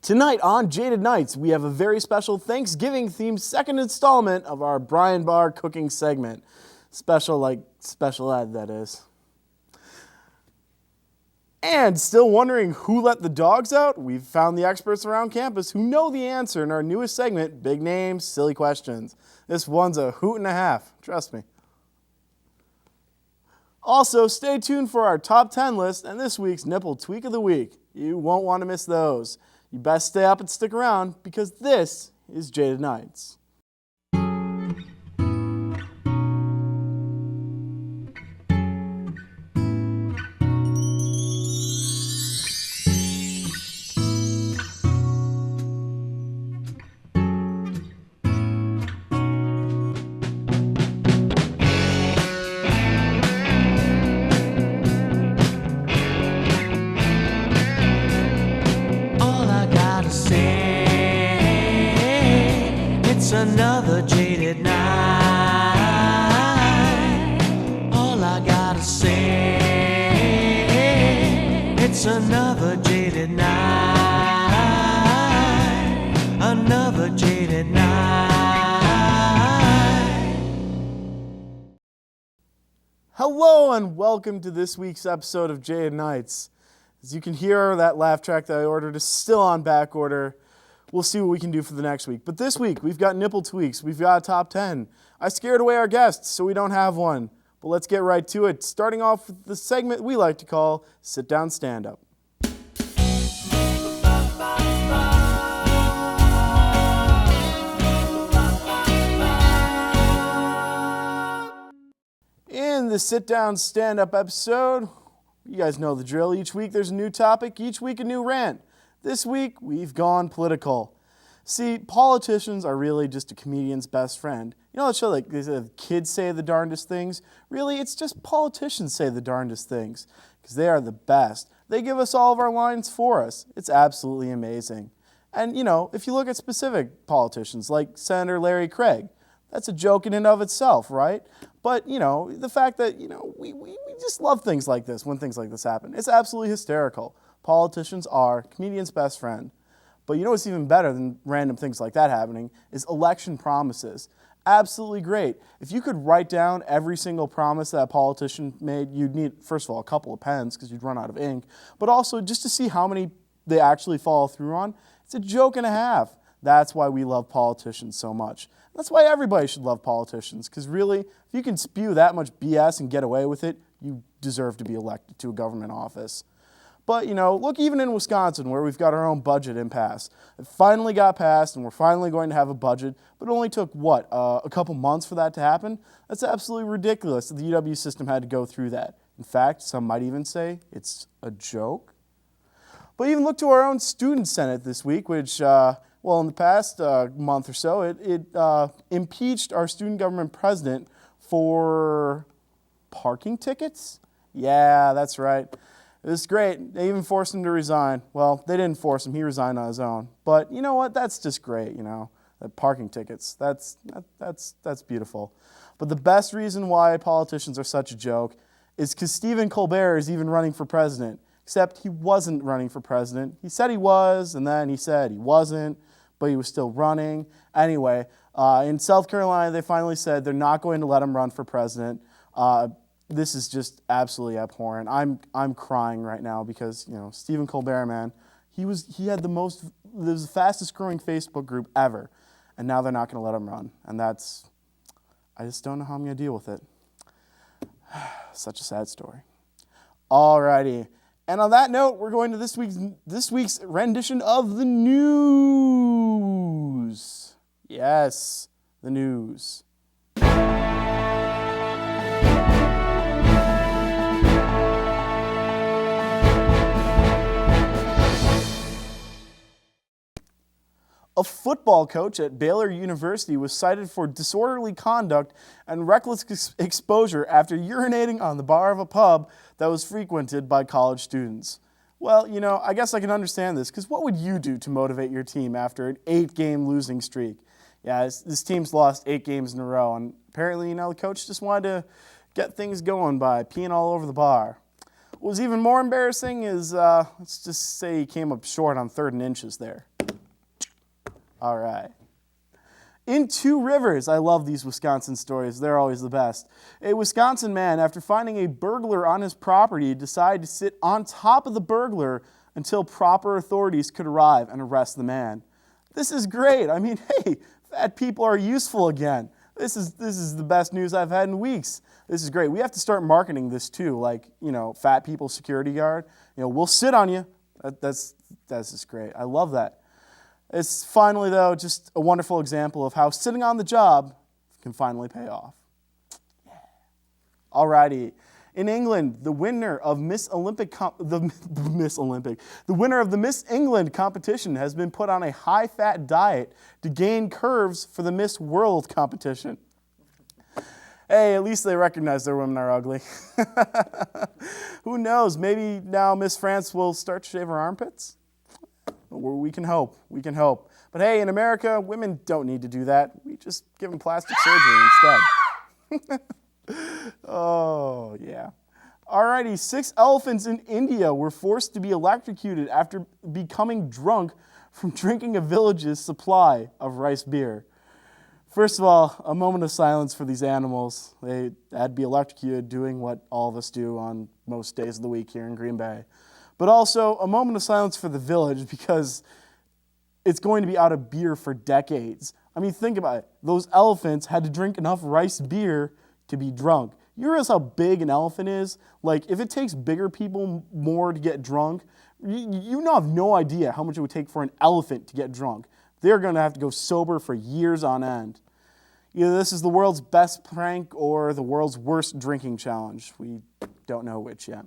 Tonight on Jaded Nights, we have a very special Thanksgiving-themed second installment of our Brian Bar cooking segment. Special like special ed, that is. And still wondering who let the dogs out? We've found the experts around campus who know the answer in our newest segment, Big Names, Silly Questions. This one's a hoot and a half, trust me. Also, stay tuned for our top 10 list and this week's Nipple Tweak of the Week. You won't want to miss those. You best stay up and stick around because this is Jaded Nights. Another jaded night. All I gotta say, it's another jaded night. Another jaded night. Hello and welcome to this week's episode of Jaded Nights. As you can hear, that laugh track that I ordered is still on back order. We'll see what we can do for the next week. But this week, we've got Nipple Tweaks. We've got a top 10. I scared away our guests, so we don't have one. But let's get right to it, starting off with the segment we like to call Sit Down, Stand Up. In the Sit Down, Stand Up episode, you guys know the drill. Each week there's a new topic, each week a new rant. This week, we've gone political. See, politicians are really just a comedian's best friend. You know that show, like, they say, kids say the darndest things? Really, it's just politicians say the darndest things, because they are the best. They give us all of our lines for us. It's absolutely amazing. And, you know, if you look at specific politicians, like Senator Larry Craig, that's a joke in and of itself, right? But, you know, the fact that, you know, we just love things like this when things like this happen. It's absolutely hysterical. Politicians are comedians' best friend. But you know what's even better than random things like that happening is election promises. Absolutely great. If you could write down every single promise that a politician made, you'd need, first of all, a couple of pens because you'd run out of ink, but also just to see how many they actually follow through on, it's a joke and a half. That's why we love politicians so much. That's why everybody should love politicians, because really, if you can spew that much BS and get away with it, you deserve to be elected to a government office. But, you know, look, even in Wisconsin, where we've got our own budget impasse, it finally got passed, and we're finally going to have a budget, but it only took, what, a couple months for that to happen? That's absolutely ridiculous that the UW system had to go through that. In fact, some might even say it's a joke. But even look to our own student senate this week, which, well, in the past month or so, it impeached our student government president for parking tickets? Yeah, that's right. It was great. They even forced him to resign. Well, they didn't force him. He resigned on his own. But you know what? That's just great, you know. The parking tickets. That's beautiful. But the best reason why politicians are such a joke is because Stephen Colbert is even running for president. Except he wasn't running for president. He said he was, and then he said he wasn't, but he was still running. Anyway, in South Carolina, they finally said they're not going to let him run for president. This is just absolutely abhorrent. I'm crying right now because, you know, Stephen Colbert, man, he had the fastest growing Facebook group ever, and now they're not going to let him run, and I just don't know how I'm going to deal with it. Such a sad story. Alrighty, and on that note, we're going to this week's rendition of the news. Yes, the news. A football coach at Baylor University was cited for disorderly conduct and reckless exposure after urinating on the bar of a pub that was frequented by college students. Well, you know, I guess I can understand this, because what would you do to motivate your team after an 8-game losing streak? Yeah, this team's lost 8 games in a row, and apparently, you know, the coach just wanted to get things going by peeing all over the bar. What was even more embarrassing is, let's just say he came up short on 3rd and inches there. All right. In Two Rivers, I love these Wisconsin stories. They're always the best. A Wisconsin man, after finding a burglar on his property, decided to sit on top of the burglar until proper authorities could arrive and arrest the man. This is great. I mean, hey, fat people are useful again. This is the best news I've had in weeks. This is great. We have to start marketing this too, like, fat people security guard. We'll sit on you. That's just great. I love that. It's finally, though, just a wonderful example of how sitting on the job can finally pay off. Yeah. Alrighty. In England, the winner of the winner of the Miss England competition has been put on a high-fat diet to gain curves for the Miss World competition. Hey, at least they recognize their women are ugly. Who knows? Maybe now Miss France will start to shave her armpits? We can hope. We can hope. But hey, in America, women don't need to do that. We just give them plastic surgery instead. Oh, yeah. Alrighty, 6 elephants in India were forced to be electrocuted after becoming drunk from drinking a village's supply of rice beer. First of all, a moment of silence for these animals. They had to be electrocuted doing what all of us do on most days of the week here in Green Bay. But also a moment of silence for the village because it's going to be out of beer for decades. I mean, think about it. Those elephants had to drink enough rice beer to be drunk. You realize how big an elephant is? Like, if it takes bigger people more to get drunk, you have no idea how much it would take for an elephant to get drunk. They're going to have to go sober for years on end. Either this is the world's best prank or the world's worst drinking challenge. We don't know which yet.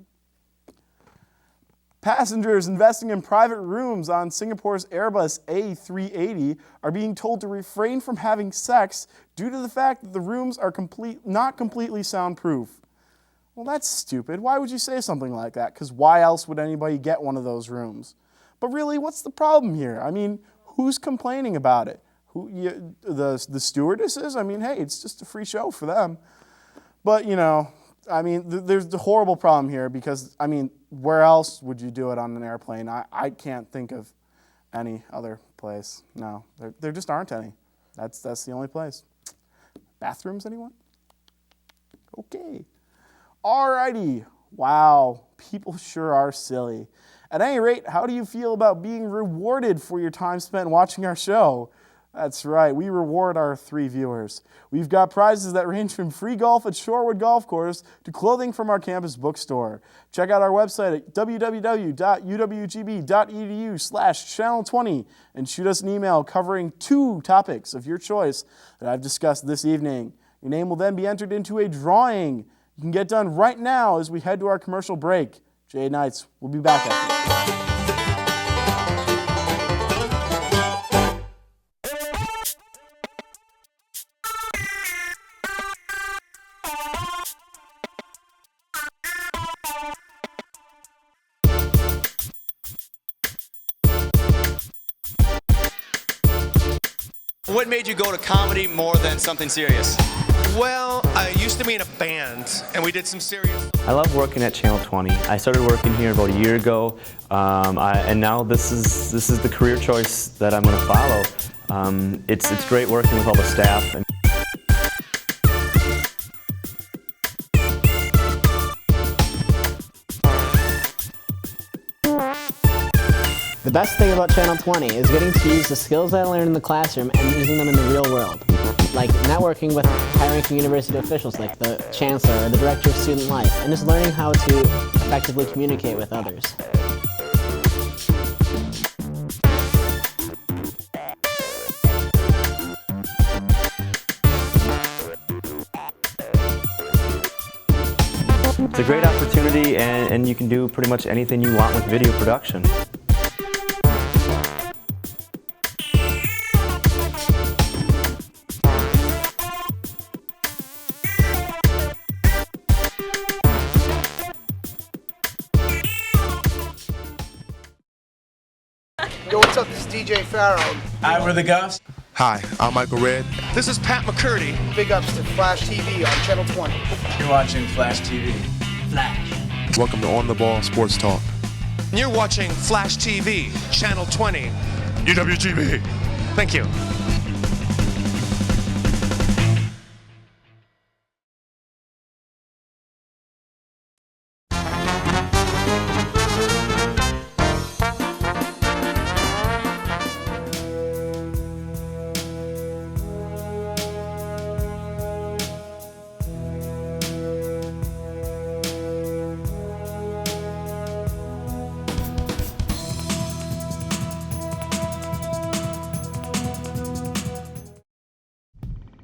Passengers investing in private rooms on Singapore's Airbus A380 are being told to refrain from having sex due to the fact that the rooms are not completely soundproof. Well, that's stupid. Why would you say something like that? Because why else would anybody get one of those rooms? But really, what's the problem here? I mean, who's complaining about it? The stewardesses? I mean, hey, it's just a free show for them. But, I mean, there's the horrible problem here because, I mean, where else would you do it on an airplane? I can't think of any other place. No, there just aren't any. That's the only place. Bathrooms, anyone? Okay. Alrighty. Wow, people sure are silly. At any rate, how do you feel about being rewarded for your time spent watching our show? That's right, we reward our 3 viewers. We've got prizes that range from free golf at Shorewood Golf Course to clothing from our campus bookstore. Check out our website at www.uwgb.edu/channel20 and shoot us an email covering 2 topics of your choice that I've discussed this evening. Your name will then be entered into a drawing. You can get done right now as we head to our commercial break. Jaded Nights, we'll be back after this. What made you go to comedy more than something serious? Well, I used to be in a band, and we did some serious... I love working at Channel 20. I started working here about a year ago, and now this is the career choice that I'm going to follow. It's great working with all the staff. The best thing about Channel 20 is getting to use the skills that I learned in the classroom and using them in the real world. Like networking with high-ranking university officials like the chancellor or the director of student life, and just learning how to effectively communicate with others. It's a great opportunity, and you can do pretty much anything you want with video production. Yo, what's up? This is DJ Farrow. Hi, we're the Guffs. Hi, I'm Michael Red. This is Pat McCurdy. Big ups to Flash TV on Channel 20. You're watching Flash TV. Flash. Welcome to On the Ball Sports Talk. You're watching Flash TV, Channel 20. UWGB. Thank you.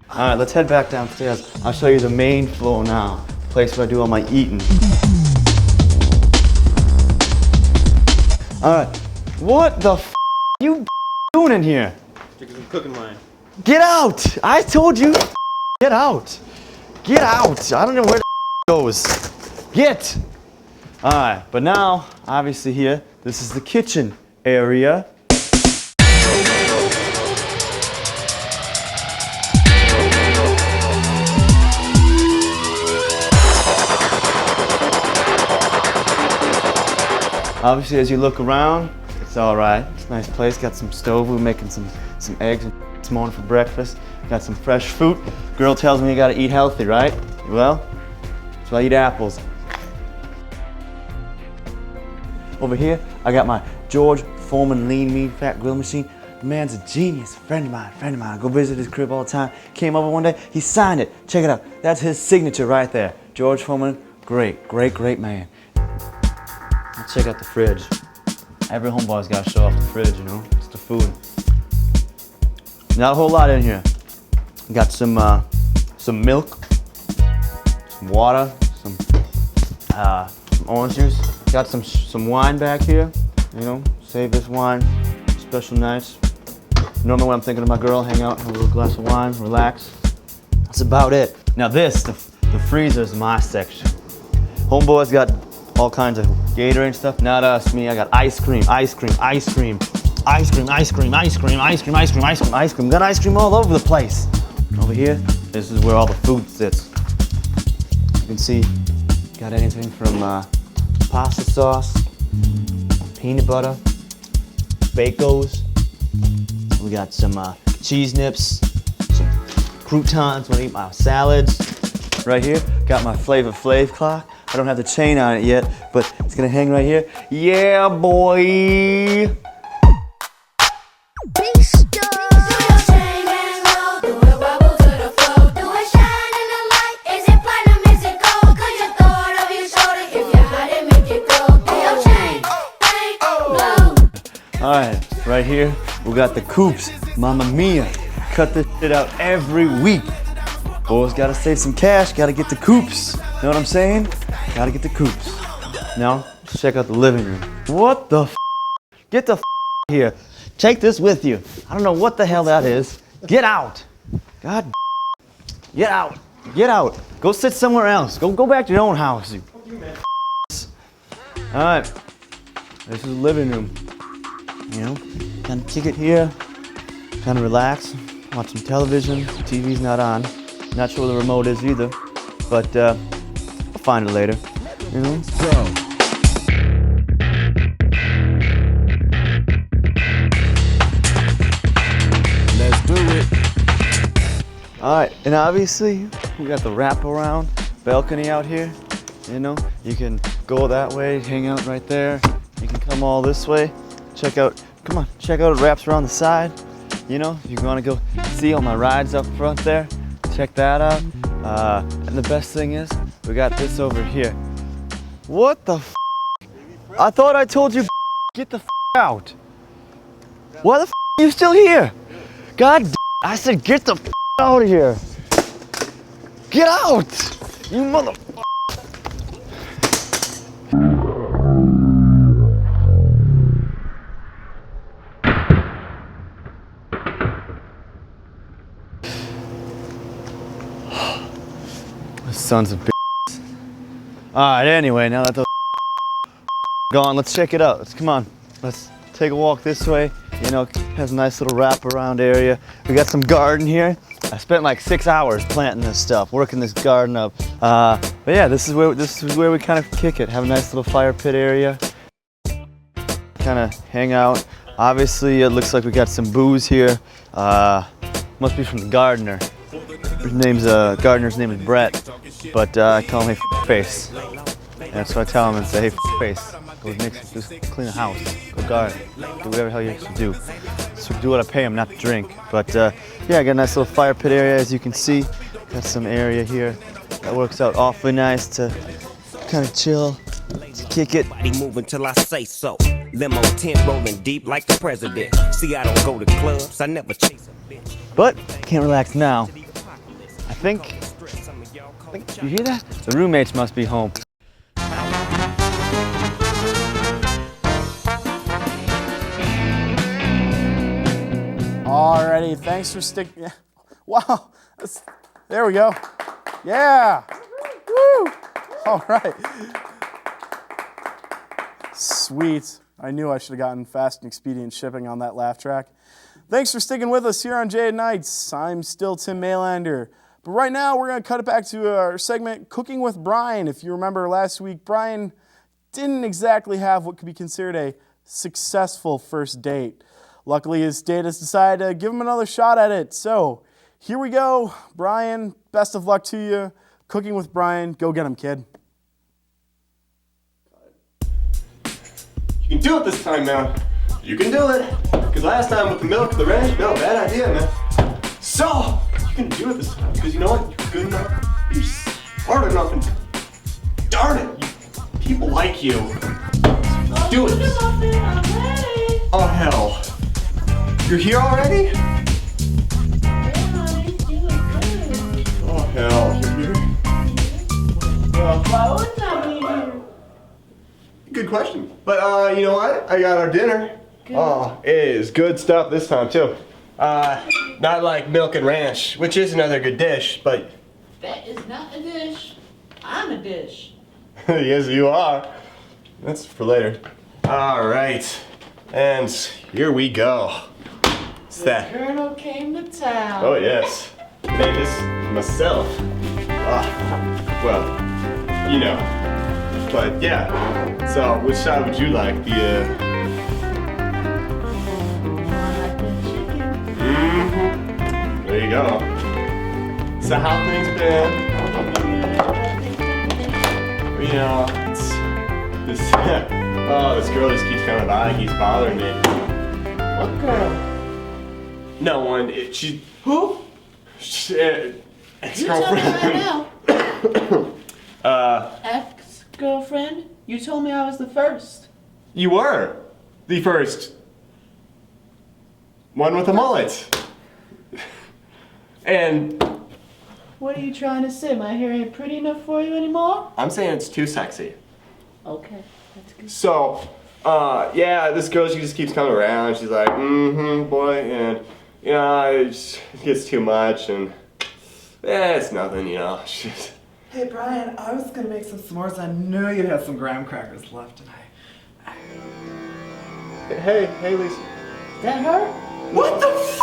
All right, let's head back downstairs. I'll show you the main floor now, the place where I do all my eating. All right, what the f you doing in here? Taking some cooking line. Get out! I told you, get out. Get out, I don't know where the goes. Get! All right, but now, obviously here, this is the kitchen area. Obviously, as you look around, it's all right. It's a nice place. Got some stove. We're making some eggs this morning for breakfast. Got some fresh fruit. Girl tells me you gotta eat healthy, right? Well, so I eat apples. Over here, I got my George Foreman lean meat fat grill machine. The man's a genius, friend of mine. I go visit his crib all the time. Came over one day, he signed it. Check it out. That's his signature right there. George Foreman, great man. Let's check out the fridge. Every homeboy's got to show off the fridge, you know? It's the food. Not a whole lot in here. Got some milk, some water, some orange juice. Got some wine back here. You know, save this wine, special nights. Normally when I'm thinking of my girl, hang out, have a little glass of wine, relax. That's about it. Now this, the freezer is my section. Homeboy's got all kinds of Gatorade and stuff. Not us, me. I got ice cream. Got ice cream all over the place. Over here, this is where all the food sits. You can see, got anything from pasta sauce, peanut butter, Bacos. We got some cheese nips, some croutons when I eat my salads. Right here, got my Flavor Flav clock. I don't have the chain on it yet, but it's gonna hang right here. Yeah, boy! Alright, right here, we got the coops. Mamma mia. Cut this shit out every week. Boys gotta save some cash, gotta get the coops. Know what I'm saying? Gotta get the coops. Now, let's check out the living room. What the f? Get the f here. Take this with you. I don't know what the hell that is. Get out. God. Get out. Get out. Go sit somewhere else. Go back to your own house. You Alright. This is the living room. You know, kind of kick it here. Kind of relax. Watch some television. TV's not on. Not sure where the remote is either. But I'll find it later. You know? Go. Let's do it. Alright, and obviously we got the wraparound balcony out here. You know, you can go that way, hang out right there. You can come all this way. Check out, come on, check out it wraps around the side. You know, if you want to go see all my rides up front there, check that out. And the best thing is, we got this over here. What the f? I thought I told you, get the f out. Why the f are you still here? God damn, I said get the f out of here. Get out, you mother. Sons of bitches. Alright, anyway, now that those gone, let's check it out. Come on. Let's take a walk this way. You know, has a nice little wraparound area. We got some garden here. I spent like 6 hours planting this stuff, working this garden up. But yeah, this is where we kind of kick it. Have a nice little fire pit area. Kind of hang out. Obviously, it looks like we got some booze here. Must be from the gardener. Gardener's name is Brett, but I call him hey face. And so I tell him and say, hey face, go just clean the house, go garden, do whatever the hell you have to do. So do what I pay him, not to drink. But yeah, I got a nice little fire pit area, as you can see. Got some area here that works out awfully nice to kind of chill, to kick it. Moving till I say so. Limo tent rolling deep like the president. See, I don't go to clubs, I never chase a bitch. But I can't relax now. I think, you hear that? The roommates must be home. Alrighty, thanks for sticking. Wow, there we go. Yeah. Woo. All right. Sweet. I knew I should have gotten fast and expedient shipping on that laugh track. Thanks for sticking with us here on Jaded Nights. I'm still Tim Maylander. But right now, we're going to cut it back to our segment, Cooking with Brian. If you remember last week, Brian didn't exactly have what could be considered a successful first date. Luckily, his date has decided to give him another shot at it. So, here we go. Brian, best of luck to you. Cooking with Brian. Go get him, kid. You can do it this time, man. You can do it. Because last time with the milk, the ranch, no, bad idea, man. So, you can do it this time. Because you know what? You're good enough. You're smart enough. And darn it, people like you. Do it. Oh, hell. You're here already? Oh, hell. You're here? Why would I be here? Good question. But, you know what? I got our dinner. Good. Oh, it is good stuff this time, too. Not like milk and ranch, which is another good dish, but... That is not a dish. I'm a dish. Yes, you are. That's for later. All right. And here we go. What's that? The Colonel came to town. Oh, yes. Made this myself. Well, you know. But, yeah. So, which side would you like? There you go. So how things been? You know, this this girl just keeps coming by. He's bothering me. What girl? No one. She. Who? Ex-girlfriend. You tell me right now. Ex-girlfriend? You told me I was the first. You were the first one with a mullet. And what are you trying to say? My hair ain't pretty enough for you anymore? I'm saying it's too sexy. Okay, that's good. So, yeah, this girl, she just keeps coming around. She's like, boy, and, you know, it just gets too much, and, it's nothing, you know. She's... Hey, Brian, I was gonna make some s'mores. I knew you had some graham crackers left, and Hey, Lisa. Is that her? What the is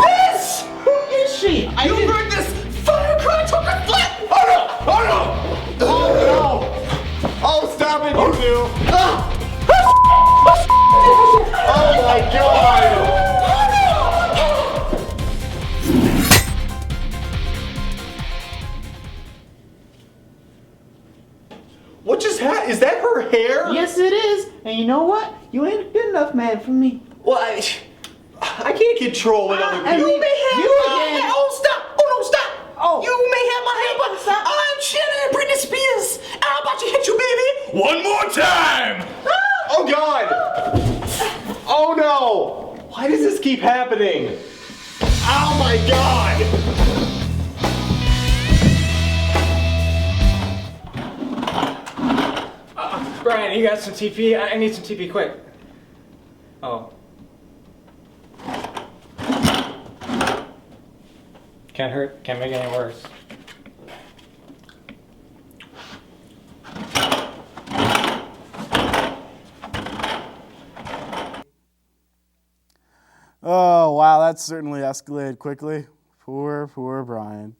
this? Who is she? You bring this firecracker to the flat! Oh, no! Oh, no! Oh, no! Oh, stop it, you two! Oh, my God! What just happened? Is that her hair? Yes, it is. And you know what? You ain't a good enough man for me. Well, I can't control what other people... You may have my hair. Oh, stop! Oh, no, stop! Oh. You may have my hair, but stop. I'm Shannon Britney Spears. I'm about to hit you, baby. One more time! Oh, God! Oh, no! Why does this keep happening? Oh, my God! Brian, you got some TP? I need some TP quick. Oh. Can't hurt, can't make it any worse. Oh, wow, that certainly escalated quickly. Poor Brian.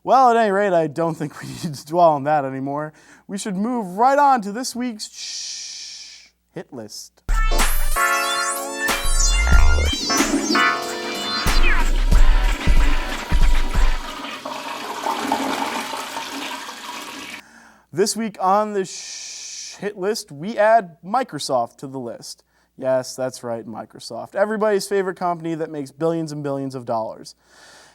Well, at any rate, I don't think we need to dwell on that anymore. We should move right on to this week's Shhhhhhh Hit List. This week on the Hit List, we add Microsoft to the list. Yes, that's right, Microsoft. Everybody's favorite company that makes billions and billions of dollars.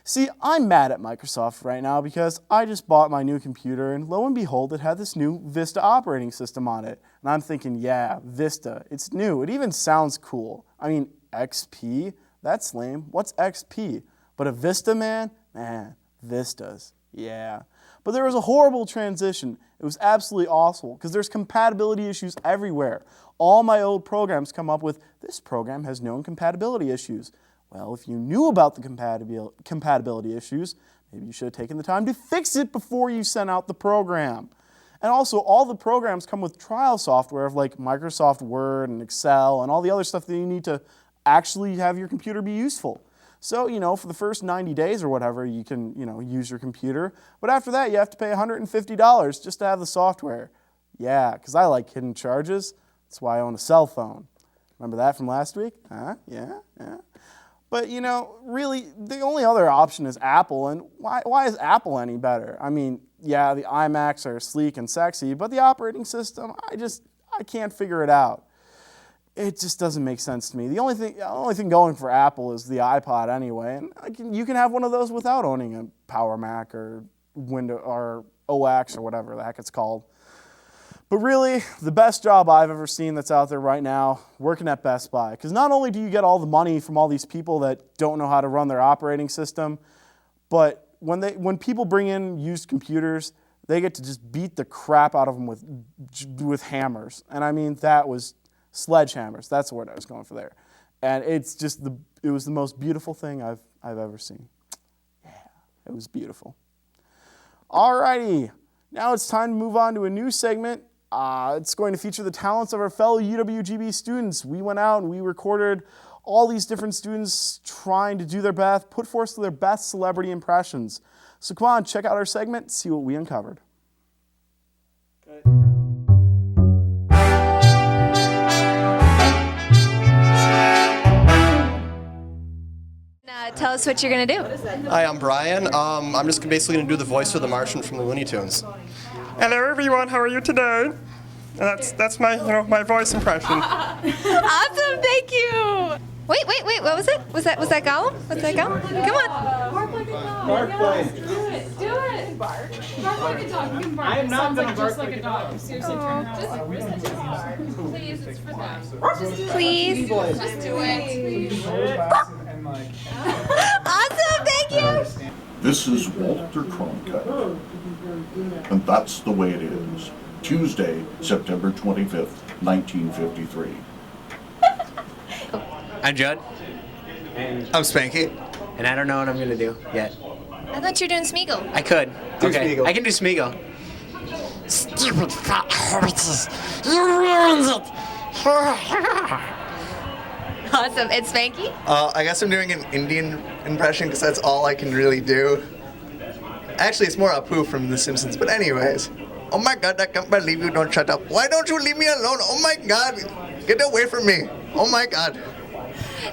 See, I'm mad at Microsoft right now because I just bought my new computer and lo and behold, it had this new Vista operating system on it. And I'm thinking, yeah, Vista, it's new. It even sounds cool. I mean, XP? That's lame. What's XP? But a Vista, man? Man, Vistas. Yeah. But there was a horrible transition. It was absolutely awful because there's compatibility issues everywhere. All my old programs come up with, this program has known compatibility issues. Well, if you knew about the compatibility issues, maybe you should have taken the time to fix it before you sent out the program. And also, all the programs come with trial software of like Microsoft Word and Excel and all the other stuff that you need to actually have your computer be useful. So, for the first 90 days or whatever, you can, use your computer. But after that, you have to pay $150 just to have the software. Yeah, because I like hidden charges. That's why I own a cell phone. Remember that from last week? Huh? Yeah. But, really, the only other option is Apple. And why is Apple any better? I mean, yeah, the iMacs are sleek and sexy, but the operating system, I can't figure it out. It just doesn't make sense to me. The only thing going for Apple is the iPod anyway, and you can have one of those without owning a Power Mac or Windows or OX or whatever the heck it's called. But really, the best job I've ever seen that's out there right now, working at Best Buy, because not only do you get all the money from all these people that don't know how to run their operating system, but when people bring in used computers, they get to just beat the crap out of them with hammers. And I mean, that was sledgehammers. That's the word I was going for there. And it was the most beautiful thing I've ever seen. Yeah, it was beautiful. Alrighty, now it's time to move on to a new segment. It's going to feature the talents of our fellow UWGB students. We went out and we recorded all these different students trying to do their best, put forth their best celebrity impressions. So come on, check out our segment, see what we uncovered. Tell us what you're going to do. Hi, I'm Brian. I'm just basically going to do the voice for the Martian from the Looney Tunes. Hello, everyone. How are you today? That's my my voice impression. Awesome, thank you. Wait. What was it? Was that Gollum? Was that Gollum? Come on. Bark like a dog. Bark like. Do it. Bark. Bark like a dog. You can bark. I am not gonna bark like a dog. Seriously, turn around. Please, it's for them. Please. Just do it. Awesome, thank you. This is Walter Cronkite, and that's the way it is. Tuesday, September 25th, 1953. I'm Judd. And I'm Spanky. And I don't know what I'm gonna do yet. I thought you were doing Smeagol. I could. Do okay, Smeagol. I can do Smeagol. Stupid fat horses! You ruined it! Awesome, it's Spanky. I guess I'm doing an Indian impression because that's all I can really do. Actually, it's more Apu from The Simpsons, but anyways. Oh my god, I can't believe you don't shut up. Why don't you leave me alone? Oh my god, get away from me. Oh my god.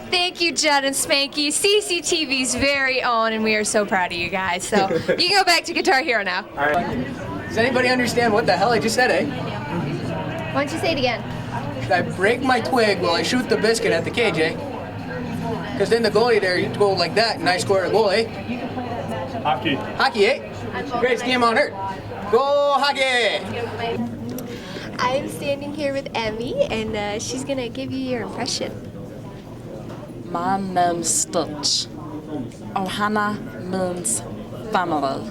Thank you, Judd and Spanky, CCTV's very own, and we are so proud of you guys. So you can go back to Guitar Hero now. All right. Does anybody understand what the hell I just said, eh? Why don't you say it again? Should I break my twig while I shoot the biscuit at the cage, eh? Because then the goalie there, you go like that, and I score a goal, eh? Hockey. Hockey, eh? Greatest game on earth. Go hockey! I'm standing here with Emmy, and she's gonna give you your impression. My name's Stitch. Ohana means family.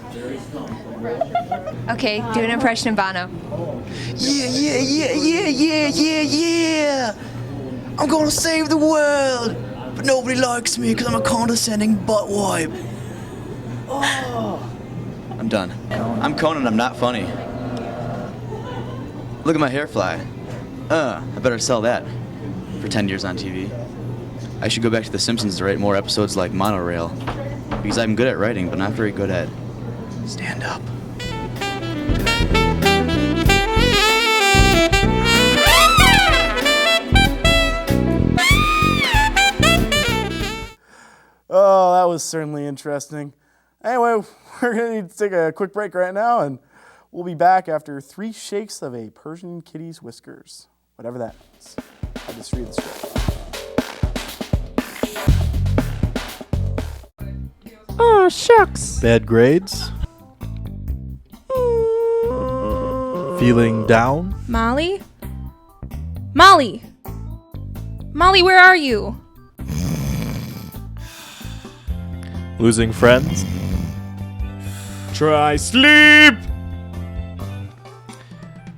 Okay, do an impression of Bono. Yeah. I'm gonna save the world, but nobody likes me because I'm a condescending butt wipe. I'm done. I'm Conan, I'm not funny. Look at my hair fly. I better sell that for 10 years on TV. I should go back to The Simpsons to write more episodes like Monorail, because I'm good at writing, but not very good at Stand up. Oh, that was certainly interesting. Anyway, we're going to need to take a quick break right now, and we'll be back after 3 shakes of a Persian kitty's whiskers. Whatever that means. I'll just read the script. Oh, shucks. Bad grades? Feeling down? Molly? Molly! Molly, where are you? Losing friends? Try sleep!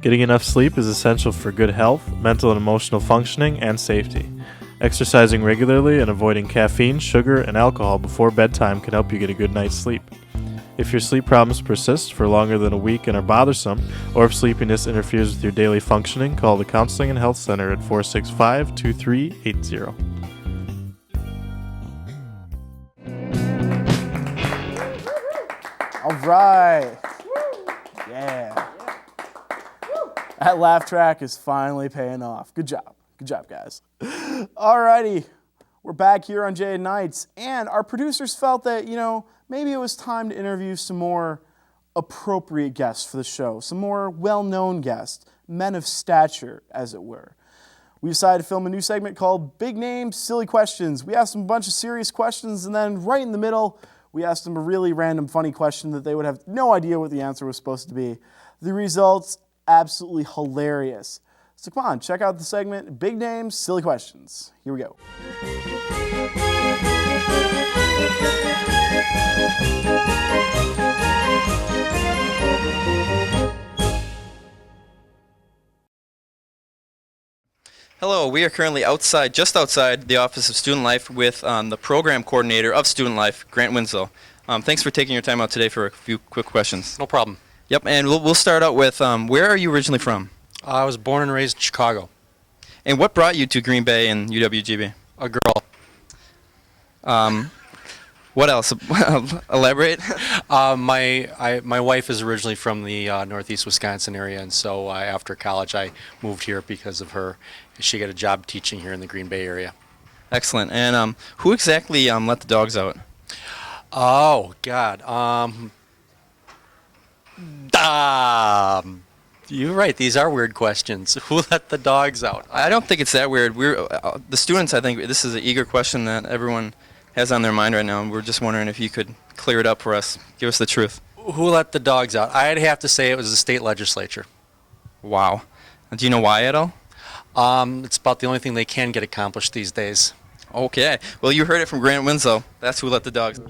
Getting enough sleep is essential for good health, mental and emotional functioning, and safety. Exercising regularly and avoiding caffeine, sugar, and alcohol before bedtime can help you get a good night's sleep. If your sleep problems persist for longer than a week and are bothersome, or if sleepiness interferes with your daily functioning, call the Counseling and Health Center at 465-2380. All right. Yeah. That laugh track is finally paying off. Good job. Good job, guys. Alrighty. We're back here on Jaded Nights, and our producers felt that, maybe it was time to interview some more appropriate guests for the show, some more well-known guests, men of stature, as it were. We decided to film a new segment called Big Names, Silly Questions. We asked them a bunch of serious questions, and then right in the middle, we asked them a really random, funny question that they would have no idea what the answer was supposed to be. The results, absolutely hilarious. So come on, check out the segment, Big Names, Silly Questions. Here we go. Hello, we are currently just outside the Office of Student Life with the program coordinator of Student Life, Grant Winslow. Thanks for taking your time out today for a few quick questions. No problem. Yep, and we'll start out with, where are you originally from? I was born and raised in Chicago. And what brought you to Green Bay and UWGB? A girl. What else? Elaborate. My wife is originally from the northeast Wisconsin area, and so after college I moved here because of her. She got a job teaching here in the Green Bay area. Excellent. And who exactly let the dogs out? Oh, God. You're right. These are weird questions. Who let the dogs out? I don't think it's that weird. We're the students. I think this is an eager question that everyone has on their mind right now, and we're just wondering if you could clear it up for us. Give us the truth. Who let the dogs out? I'd have to say it was the state legislature. Wow. Do you know why at all? It's about the only thing they can get accomplished these days. Okay. Well, you heard it from Grant Winslow. That's who let the dogs.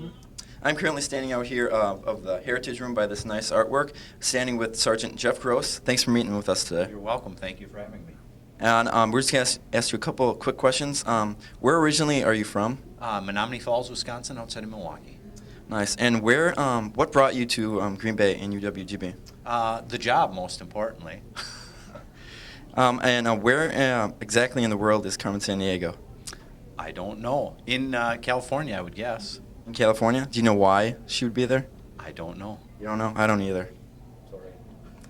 I'm currently standing out here of the Heritage Room by this nice artwork, standing with Sergeant Jeff Gross. Thanks for meeting with us today. You're welcome. Thank you for having me. And we're just going to ask you a couple of quick questions. Where originally are you from? Menominee Falls, Wisconsin, outside of Milwaukee. Nice. And what brought you to Green Bay and UWGB? The job, most importantly. And where exactly in the world is Carmen Sandiego? I don't know. In California, I would guess. In California? Do you know why she would be there? I don't know. You don't know? I don't either. Sorry.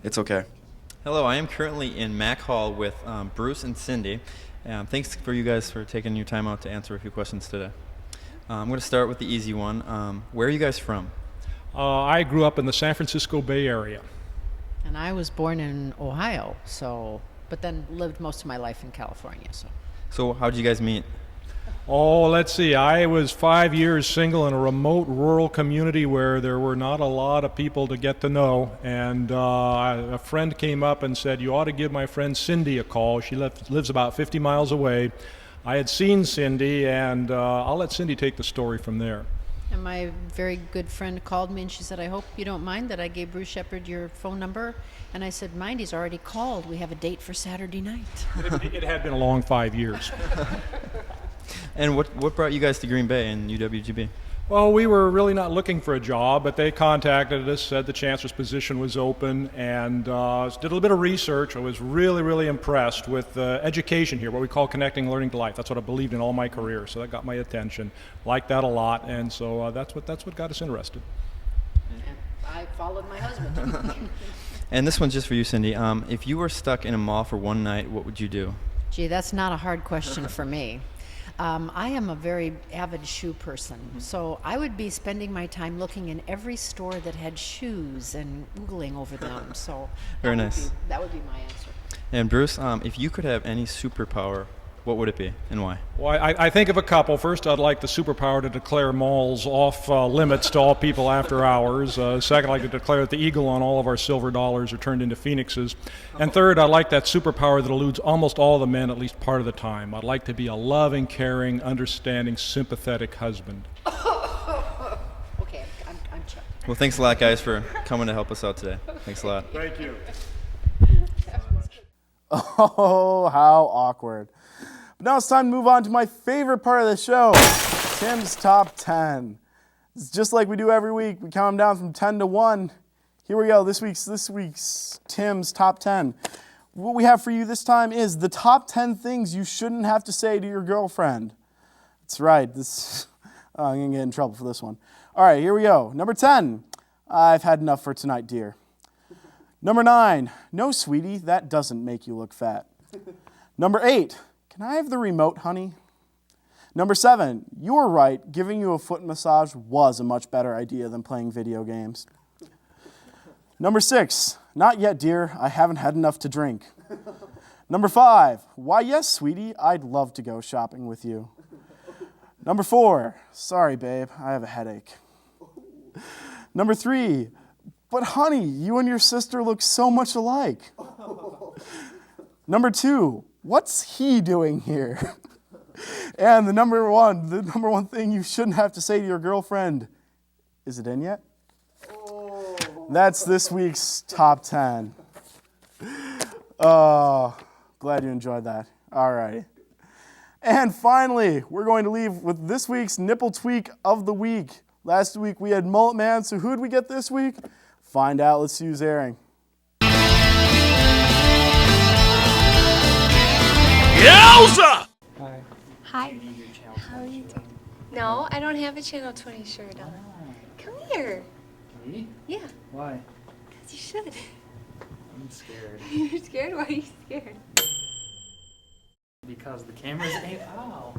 It's okay. Hello, I am currently in Mac Hall with Bruce and Cindy. Thanks for you guys for taking your time out to answer a few questions today. I'm going to start with the easy one. Where are you guys from? I grew up in the San Francisco Bay Area. And I was born in Ohio, but then lived most of my life in California. So how did you guys meet? Oh, let's see. I was 5 years single in a remote rural community where there were not a lot of people to get to know. And a friend came up and said, you ought to give my friend Cindy a call. She lives about 50 miles away. I had seen Cindy, and I'll let Cindy take the story from there. And my very good friend called me, and she said, I hope you don't mind that I gave Bruce Shepard your phone number. And I said, mind, he's already called. We have a date for Saturday night. It had been a long 5 years. And what brought you guys to Green Bay and UWGB? Well, we were really not looking for a job, but they contacted us, said the chancellor's position was open, and did a little bit of research. I was really, really impressed with education here, what we call connecting learning to life. That's what I believed in all my career, so that got my attention. Liked that a lot, and so that's what got us interested. I followed my husband. And this one's just for you, Cindy. If you were stuck in a mall for one night, what would you do? Gee, that's not a hard question for me. I am a very avid shoe person, so I would be spending my time looking in every store that had shoes and oogling over them. So Very nice. That would be my answer. And Bruce, if you could have any superpower, what would it be and why? Well, I think of a couple. First, I'd like the superpower to declare malls off limits to all people after hours. Second, I'd like to declare that the eagle on all of our silver dollars are turned into phoenixes. And third, I'd like that superpower that eludes almost all the men at least part of the time. I'd like to be a loving, caring, understanding, sympathetic husband. Okay, I'm Chuck. Well, thanks a lot, guys, for coming to help us out today. Thanks a lot. Thank you. Oh, how awkward. Now it's time to move on to my favorite part of the show, Tim's Top 10. It's just like we do every week. We count them down from 10 to 1. Here we go, this week's Tim's Top 10. What we have for you this time is the top 10 things you shouldn't have to say to your girlfriend. That's right. I'm going to get in trouble for this one. All right, here we go. Number 10, I've had enough for tonight, dear. Number 9, no, sweetie, that doesn't make you look fat. Number 8, can I have the remote, honey? Number 7, you were right. Giving you a foot massage was a much better idea than playing video games. Number 6, not yet, dear. I haven't had enough to drink. Number 5, why, yes, sweetie, I'd love to go shopping with you. Number 4, sorry, babe, I have a headache. Number 3, but honey, you and your sister look so much alike. Number 2, what's he doing here? And the number one thing you shouldn't have to say to your girlfriend, is it in yet? That's this week's top 10. Oh, glad you enjoyed that. All right. And finally, we're going to leave with this week's nipple tweak of the week. Last week we had Mullet Man, so who'd we get this week? Find out. Let's see who's airing. Yowza! Hi. Hi. How are you doing? No, I don't have a Channel 20 shirt on. Come here. Me? Yeah. Why? Because you should. I'm scared. You're scared? Why are you scared? Because the camera's aimed. Ow.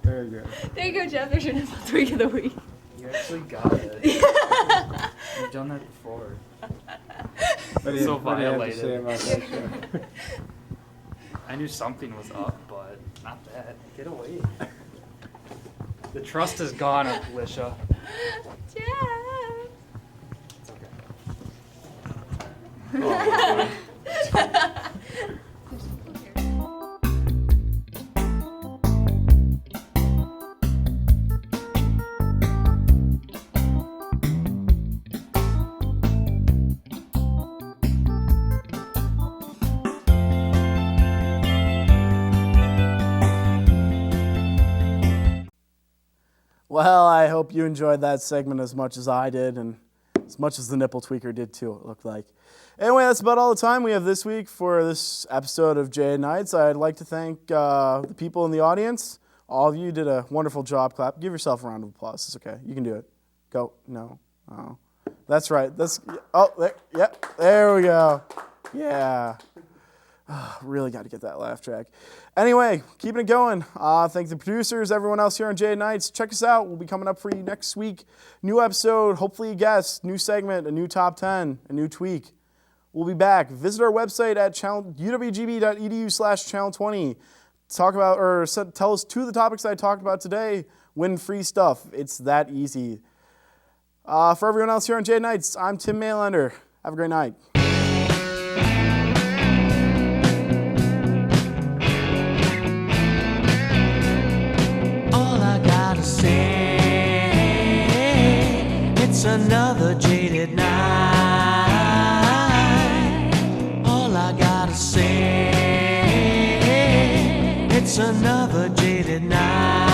Very good. There you go, Jeff. There's your nipple tweak of the week. You actually got it. You've done that before. So violated. I knew something was up, but not that. Get away. The trust is gone, Alicia. Jeff. It's okay. Oh, Well, I hope you enjoyed that segment as much as I did, and as much as the nipple tweaker did too, it looked like. Anyway, that's about all the time we have this week for this episode of Jaded Nights. I'd like to thank the people in the audience. All of you did a wonderful job. Clap. Give yourself a round of applause. It's okay. You can do it. Go. No. Oh. That's right. There. Yep. There we go. Yeah. Really got to get that laugh track. Anyway, keeping it going. Thank the producers, everyone else here on Jaded Nights. Check us out. We'll be coming up for you next week. New episode, hopefully a guest, new segment, a new top 10, a new tweak. We'll be back. Visit our website at uwgb.edu/channel20. Talk about or tell us 2 of the topics I talked about today. Win free stuff. It's that easy. For everyone else here on Jaded Nights, I'm Tim Maylander. Have a great night. It's another jaded night. All I gotta say, it's another jaded night.